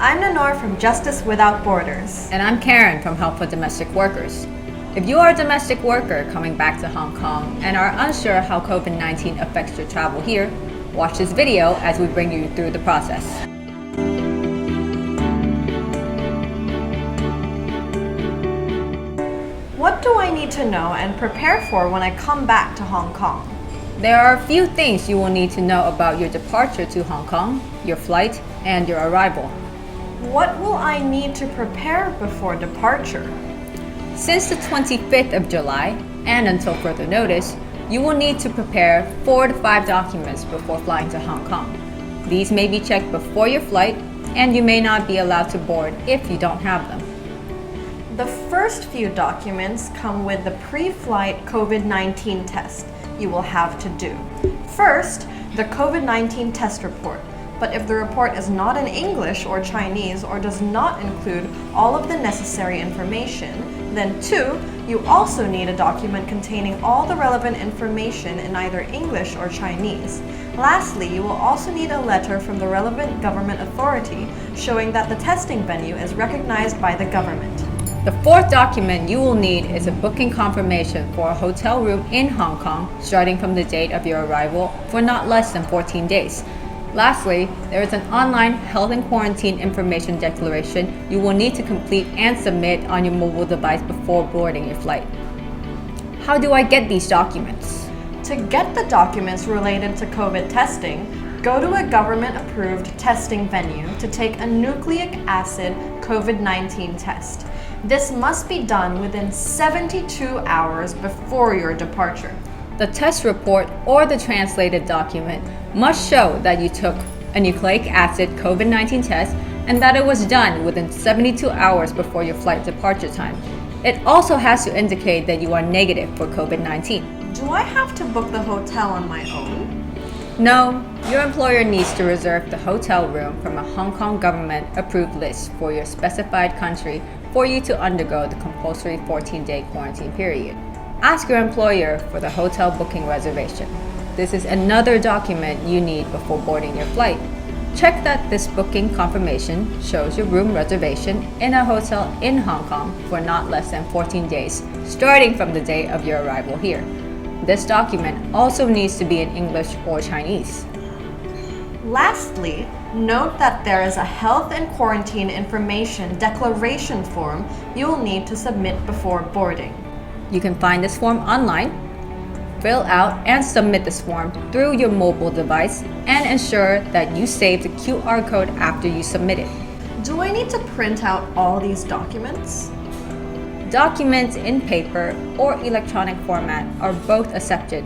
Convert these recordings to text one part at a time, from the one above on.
I'm Nanor from Justice Without Borders. And I'm Karen from Help for Domestic Workers. If you are a domestic worker coming back to Hong Kong and are unsure how COVID-19 affects your travel here, watch this video as we bring you through the process. What do I need to know and prepare for when I come back to Hong Kong? There are a few things you will need to know about your departure to Hong Kong, your flight, and your arrival. What will I need to prepare before departure? Since the 25th of July, and until further notice, you will need to prepare 4 to 5 documents before flying to Hong Kong. These may be checked before your flight, and you may not be allowed to board if you don't have them. The first few documents come with the pre-flight COVID-19 test you will have to do. First, the COVID-19 test report. But if the report is not in English or Chinese or does not include all of the necessary information, then 2, you also need a document containing all the relevant information in either English or Chinese. Lastly, you will also need a letter from the relevant government authority showing that the testing venue is recognized by the government. The 4th document you will need is a booking confirmation for a hotel room in Hong Kong starting from the date of your arrival for not less than 14 days. Lastly, there is an online health and quarantine information declaration you will need to complete and submit on your mobile device before boarding your flight. How do I get these documents? To get the documents related to COVID testing, go to a government-approved testing venue to take a nucleic acid COVID-19 test. This must be done within 72 hours before your departure. The test report or the translated document must show that you took a nucleic acid COVID-19 test and that it was done within 72 hours before your flight departure time. It also has to indicate that you are negative for COVID-19. Do I have to book the hotel on my own? No, your employer needs to reserve the hotel room from a Hong Kong government-approved list for your specified country for you to undergo the compulsory 14-day quarantine period. Ask your employer for the hotel booking reservation. This is another document you need before boarding your flight. Check that this booking confirmation shows your room reservation in a hotel in Hong Kong for not less than 14 days, starting from the day of your arrival here. This document also needs to be in English or Chinese. Lastly, note that there is a health and quarantine information declaration form you'll need to submit before boarding. You can find this form online, fill out and submit this form through your mobile device, and ensure that you save the QR code after you submit it. Do I need to print out all these documents? Documents in paper or electronic format are both accepted,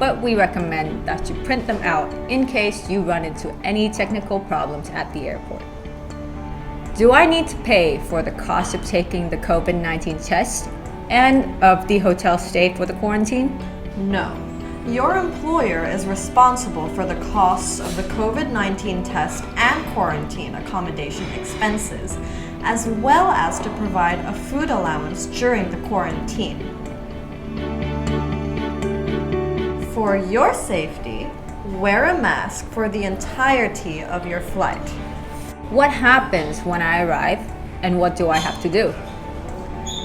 but we recommend that you print them out in case you run into any technical problems at the airport. Do I need to pay for the cost of taking the COVID-19 test and of the hotel stay for the quarantine? No. Your employer is responsible for the costs of the COVID-19 test and quarantine accommodation expenses, as well as to provide a food allowance during the quarantine. For your safety, wear a mask for the entirety of your flight. What happens when I arrive, and what do I have to do?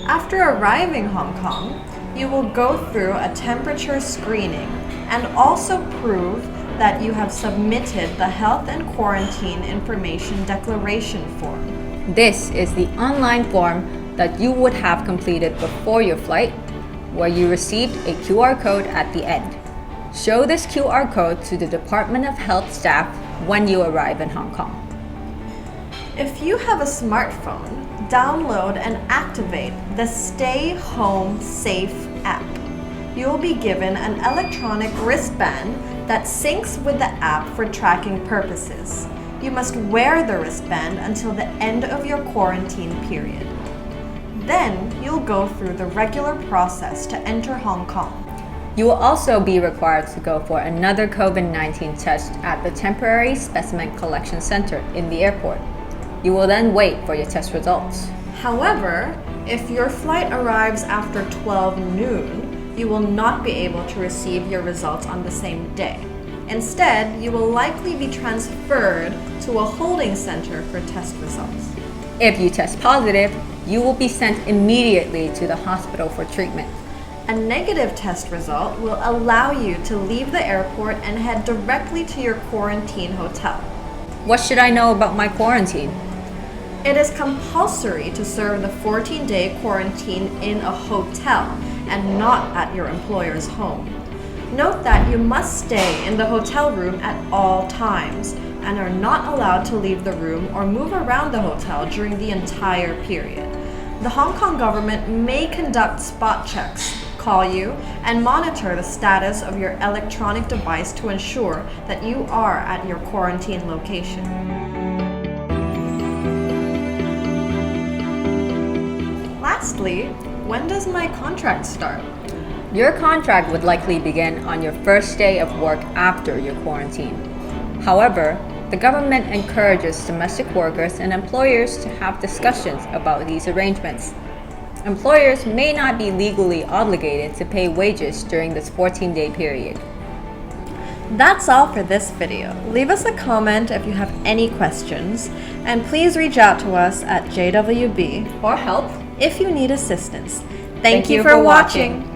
After arriving Hong Kong, you will go through a temperature screening and also prove that you have submitted the health and quarantine information declaration form. This is the online form that you would have completed before your flight, where you received a QR code at the end. Show this QR code to the Department of Health staff when you arrive in Hong Kong. If you have a smartphone, download and activate the Stay Home Safe app. You will be given an electronic wristband that syncs with the app for tracking purposes. You must wear the wristband until the end of your quarantine period. Then you'll go through the regular process to enter Hong Kong. You will also be required to go for another COVID-19 test at the temporary specimen collection center in the airport. You will then wait for your test results. However, if your flight arrives after 12 noon, you will not be able to receive your results on the same day. Instead, you will likely be transferred to a holding center for test results. If you test positive, you will be sent immediately to the hospital for treatment. A negative test result will allow you to leave the airport and head directly to your quarantine hotel. What should I know about my quarantine? It is compulsory to serve the 14-day quarantine in a hotel and not at your employer's home. Note that you must stay in the hotel room at all times and are not allowed to leave the room or move around the hotel during the entire period. The Hong Kong government may conduct spot checks, call you, and monitor the status of your electronic device to ensure that you are at your quarantine location. Lastly, when does my contract start? Your contract would likely begin on your first day of work after your quarantine. However, the government encourages domestic workers and employers to have discussions about these arrangements. Employers may not be legally obligated to pay wages during this 14-day period. That's all for this video. Leave us a comment if you have any questions, and please reach out to us at JWB or help if you need assistance. Thank you for watching.